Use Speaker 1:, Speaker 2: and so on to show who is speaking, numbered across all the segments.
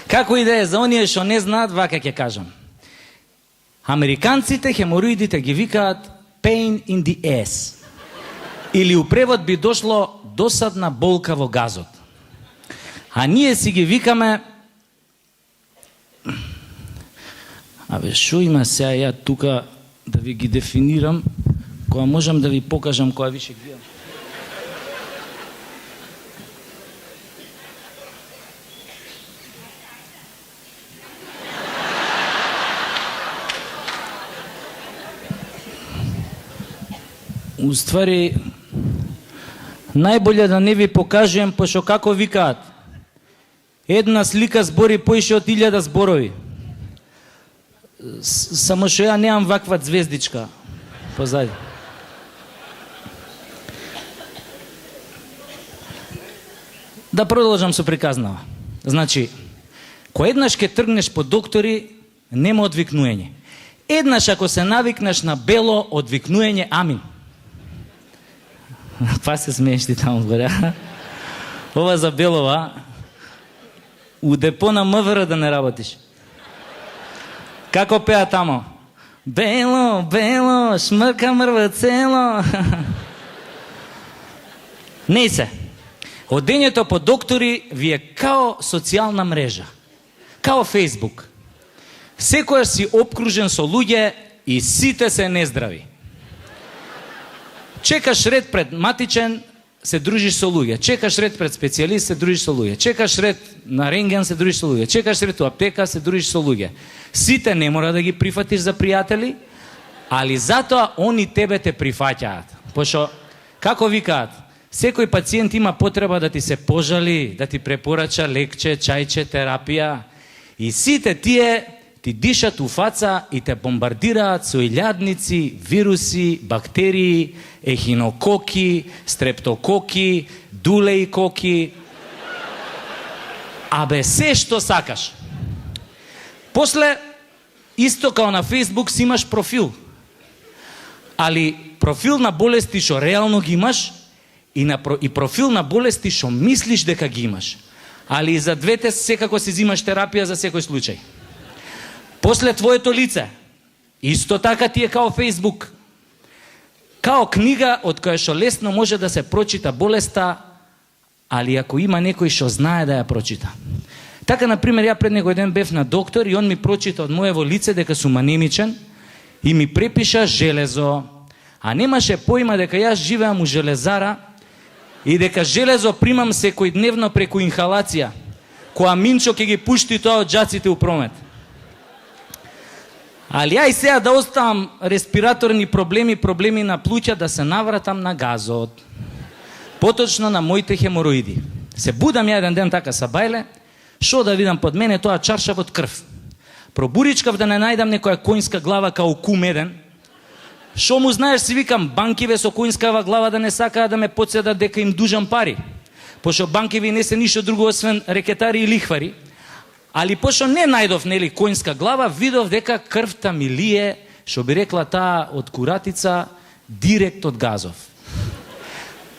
Speaker 1: Како и да е, за оние што не знаат, вака ќе кажам. Американците хемороидите ги викаат pain in the ass. Или у превод би дошло досадна болка во газот. А ние си ги викаме... Абе, шо има сега ја тука да ви ги дефинирам, која можам да ви покажам, која више гледам. Уствари, најболje да не ви покажем, пошто како викаат, една слика збори поише од 1000 зборови. Само што ја немам ваква звездичка позади. Да продолжам со приказнава. Значи, кој еднаш ке тргнеш по доктори, нема одвикнување. Еднаш ако се навикнеш на бело, одвикнување, амин. Па се смееш ти таму згоре. Ова за белова, у депо на МВР да не работиш. Како пеа тамо? Бело, бело, шмрка мрва цело. Не се. Одењето по доктори ви е као социјална мрежа. Као Фейсбук. Секојаш си обкружен со луѓе и сите се нездрави. Чекаш ред пред матичен, се дружиш со луѓе. Чекаш ред пред специјалист, се дружиш со луѓе. Чекаш ред на рентген, се дружиш со луѓе. Чекаш ред у аптека, се дружиш со луѓе. Сите не мора да ги прифатиш за пријатели, али затоа они тебе те прифаќаат. Пошто, како викаат, секој пациент има потреба да ти се пожали, да ти препорача лекче, чајче, терапија. И сите тие ти дишат у фаца и те бомбардираат со илјадници, вируси, бактерии, ехинококи, стрептококи, дулеикоки. Абе, се што сакаш. После, исто као на Фейсбук си имаш профил. Али профил на болести што реално ги имаш и профил на болести што мислиш дека ги имаш. Али и за двете секако си взимаш терапија за секој случај. После твоето лице, исто така ти е као Фейсбук. Као книга од која што лесно може да се прочита болеста, али ако има некој што знае да ја прочита. Така, например, ја пред некој ден бев на доктор и он ми прочита од моево лице дека сум анемичен и ми препиша железо. А немаше поима дека јас живеам у железара и дека железо примам секојдневно преку инхалација, која Минчо ќе ги пушти тоа од џаците у промет. Али ај сега да оставам респираторни проблеми на плуќа, да се навратам на газот. Поточно на моите хемороиди. Се будам ја еден ден така са бајле, шо да видам под мене тоа чаршав од крв. Пробуричкав да не најдам некоја коњска глава као кум еден. Шо му знаеш, си викам, банкиве со коњскава глава да не сакаат да ме подседат дека им дужам пари. Пошто банкиви не се ништо друго освен рекетари и лихвари. Али пошто не најдов, нели, коњска глава, видов дека крвта ми лие, што би рекла таа од куратица, директ од газов.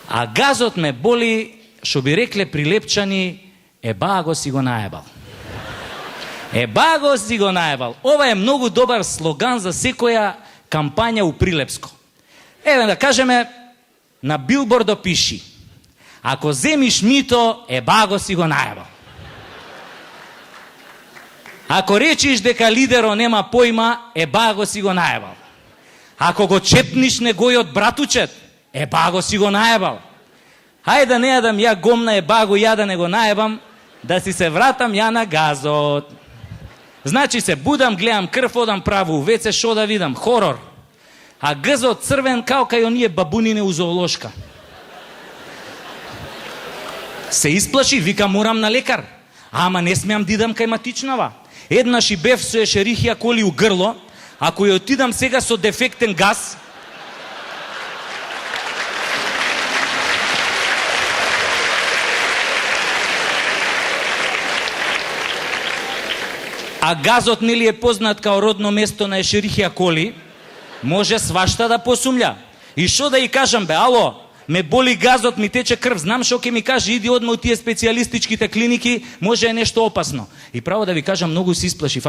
Speaker 1: А газот ме боли, што би рекле прилепчани, еба го си го наебал. Еба го си го наебал. Ова е многу добар слоган за секоја кампања у Прилепско. Еве да кажеме, на билбордо пиши: ако земиш мито, еба го си го наебал. Ако речиш дека лидеро нема појма, еба го си го наебал. Ако го чепниш негојот братучет, еба го си го наебал. Хајде да не јадам ја гомна, еба го ја да не го наебам, да си се вратам ја на газот. Значи се будам, гледам крв, одам право у веце, шо да видам? Хорор. А гзот црвен као кај оние бабунине у зоолошка. Се исплаши, вика морам на лекар. Ама не смеам да идам кај матичнава. Еднаш и бев со ешерихија коли у грло, ако ја отидам сега со дефектен газ, а газот нели е познат као родно место на ешерихија коли, може свашта да посумља. И шо да и кажам бе, ало, ме боли газот, ми тече крв, знам што ќе ми каже, иди одма од тие специјалистичките клиники, може е нешто опасно. И право да ви кажам, многу се исплашив.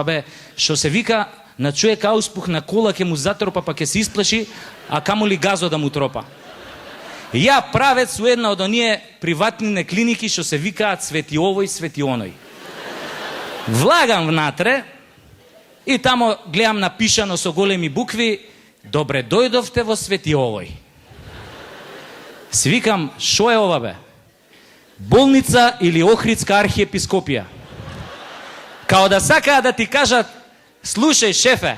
Speaker 1: Што се вика, на човек ауспух на кола ќе му затропа, па ќе се исплаши, а камоли газот да му тропа. Ја правец у една од оние приватни клиники што се викаат свети овој, свети оној. Влагам внатре и тамо гледам напишано со големи букви: добре дојдовте во свети овој. Си викам, шо е ова бе? Болница или Охридска архиепископија? Као да сакаат да ти кажат: слушај шефе,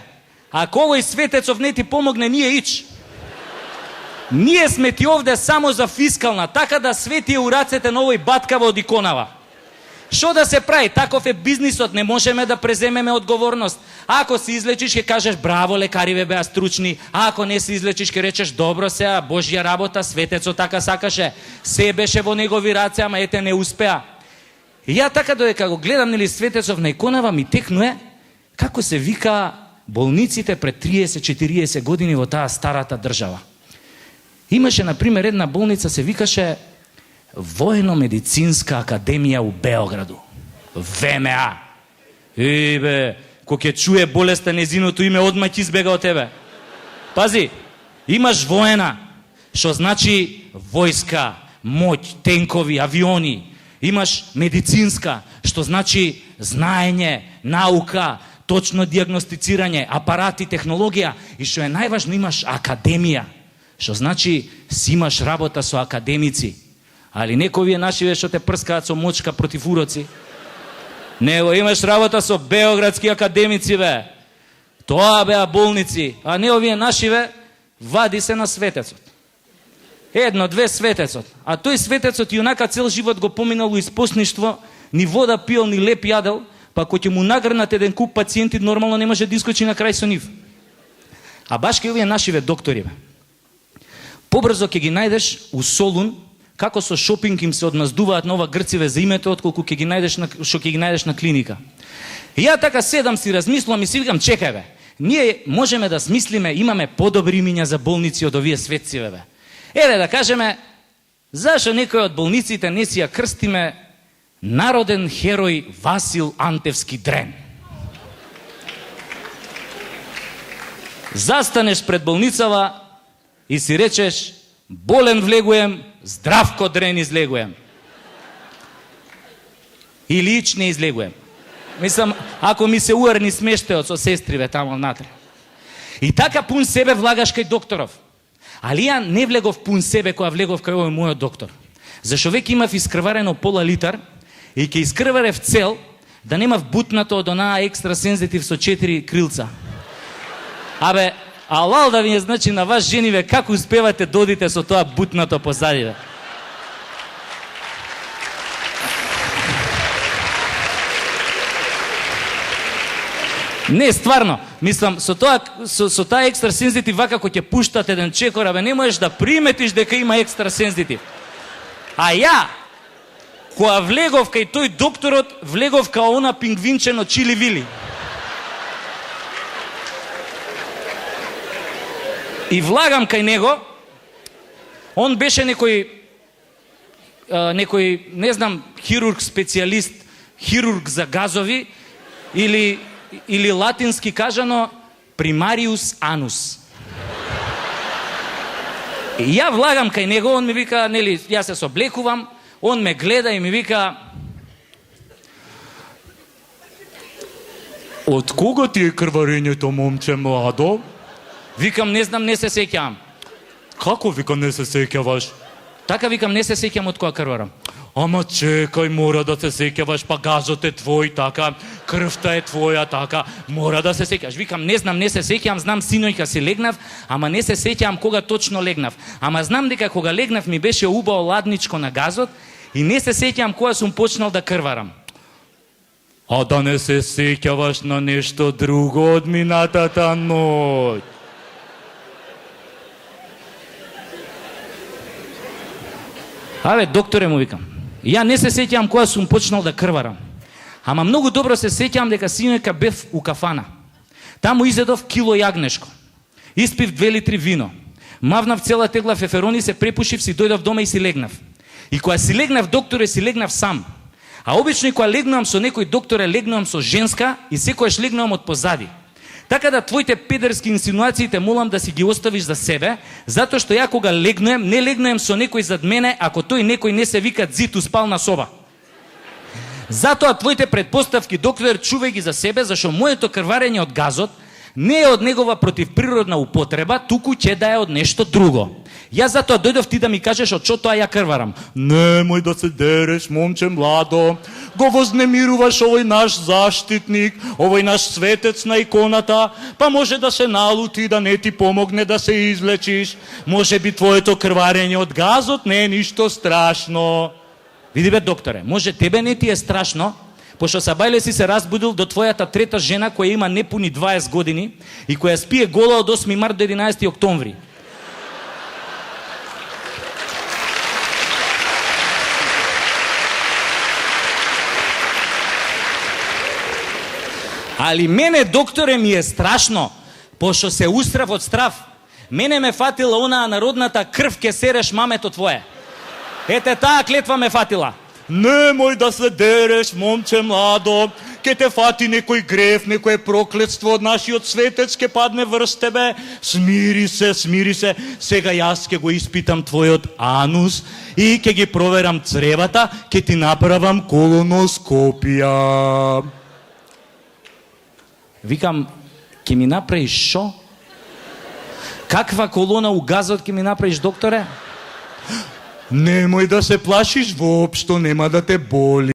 Speaker 1: ако овој светецов не ти помогне, ние ич. Ние сме ти овде само за фискална, така да свети у рацете на овој баткава од иконава. Што да се прави? Таков е бизнисот, не можеме да преземеме одговорност. Ако се излечиш, ќе кажеш браво, лекариве беа стручни, а ако не се излечиш, ќе речеш добро сеа, Божја работа, светецот така сакаше, се беше во негови раце, ама ете не успеа. И ја така додека го гледам нели светецов на иконава, ми текнуе како се вика болниците пред 30-40 години во таа старата држава. Имаше, например, една болница се викаше Воено-медицинска академија у Београду. ВМА. Бе, кој ќе чуе болеста незиното име, одма ќе избега од тебе. Пази, имаш воена, што значи војска, моќ, тенкови, авиони. Имаш медицинска, што значи знаење, наука, точно диагностицирање, апарати, технологија. И што е најважно, имаш академија, што значи си имаш работа со академици. Али некои вие нашиве што те прскаат со мочка против уроци. Него имаш работа со београдски академици, бе. Тоа беа болници, а не овие нашиве вади се на светецот. Едно, две светецот. А тој светецот и онака цел живот го поминал у испосничство, ни вода пиел, ни леп јадел, па кој ќе му нагрнат еден куп пациенти, нормално не може да искочи на крај со нив. А баш кај овие нашиве доктори, бе. Побрзо ќе ги најдеш у Солун, како со шопинг им се одмаздуваат нова грциве за името, отколку ќе ги најдеш на клиника. И ја така седам си размислувам и си викам, чекај бе, ние можеме да смислиме, имаме подобри имиња за болници од овие светциве бе. Еле да кажеме, зашо некој од болниците не си ја крстиме народен херој Васил Антевски Дрен? Застанеш пред болницава и си речеш: болен влегуем, здравко Дрен излегуем. Или ич не излегуем. Мислам, ако ми се уарни смештеот со сестриве тамо внатре. И така пун себе влагаш кај докторов. Али ја не влегов пун себе која влегов кај овој мојот доктор. Зашо веќе имав искрварено пола литар и ќе искрварев цел да немав бутнато од онаа екстра сензитив со 4 крилца. Абе, алал да ви не значи на вас жениве, како успевате додите со тоа бутнато позади, бе? Не, стварно, мислам, со таа екстра сензитив, вака кој ќе пуштат еден чекор, абе, не можеш да приметиш дека има екстра сензитив. А ја, која влегов кај тој докторот, влегов као она пингвинче на Чили Вили. И влагам кај него, он беше некој, не знам, хирург специјалист, хирург за газови, или латински кажано примариус анус. И ја влагам кај него, он ми вика, нели, јас се соблекувам, он ме гледа и ми вика: од кога ти е крварењето, момче младо? Викам, не знам, не се сеќавам. Како, викам, не се сеќаваш? Така, викам, не се сеќам од која крварам. Ама чекај, мора да се сеќаваш, па газот е твој, така, крвта е твоја, така, мора да се сеќаваш. Викам, не знам, не се сеќавам, знам синојка си легнав, ама не се сеќавам кога точно легнав. Ама знам дека кога легнав ми беше убао ладничко на газот и не се сеќавам кога сум почнал да крварам. А да не се сеќаваш на нешто друго од минатата ноќ? Абе, докторе, му викам, ја не се сеќавам кога сум почнал да крварам. Ама многу добро се сеќавам дека синојка бев у кафана. Таму изедов кило јагнешко. Испив 2 литри вино. Мавнав цела тегла феферони, се препушив, си дојдов дома и си легнав. И кога си легнав, докторе, си легнав сам. А обично и кога легнувам со некој докторе, легнувам со женска и секојаш легнувам од позади. Така да твоите педерски инсинуации те молам да си ги оставиш за себе, затоа што ја кога легнуем, не легнуем со некој зад мене, ако тој некој не се вика Зит у спална соба. Затоа твоите предпоставки, доктор, чувај ги за себе, зашто моето крварење од газот не е од негова противприродна употреба, туку ќе да е од нешто друго. Јас затоа дојдов ти да ми кажеш од што тоа ја крварам.
Speaker 2: Немој да се дереш, момче младо. Го вознемируваш овој наш заштитник, овој наш светец на иконата, па може да се налути, да не ти помогне да се излечиш. Може би твоето крварење од газот не е ништо страшно.
Speaker 1: Види бе, докторе, може тебе не ти е страшно, пошто сабајле си се разбудил до твојата трета жена која има непуни 20 години и која спие гола од 8 март до 11 октомври. Али мене, докторе, ми е страшно, пошто се устрав од страв. Мене ме фатила онаа народната крв ке сереш мамето твое. Ете таа клетва ме фатила.
Speaker 2: Немој да се дереш, момче младо. Ке те фати некој грев, некој проклетство од нашиот светец ке падне врз тебе. Смири се, смири се. Сега јас ке го испитам твојот анус и ке ги проверам цревата, ке ти направам колоноскопија.
Speaker 1: Викам, ке ми направиш шо? Каква колона у газот ке ми направиш, докторе?
Speaker 2: Немој да се плашиш, воопшто нема да те боли.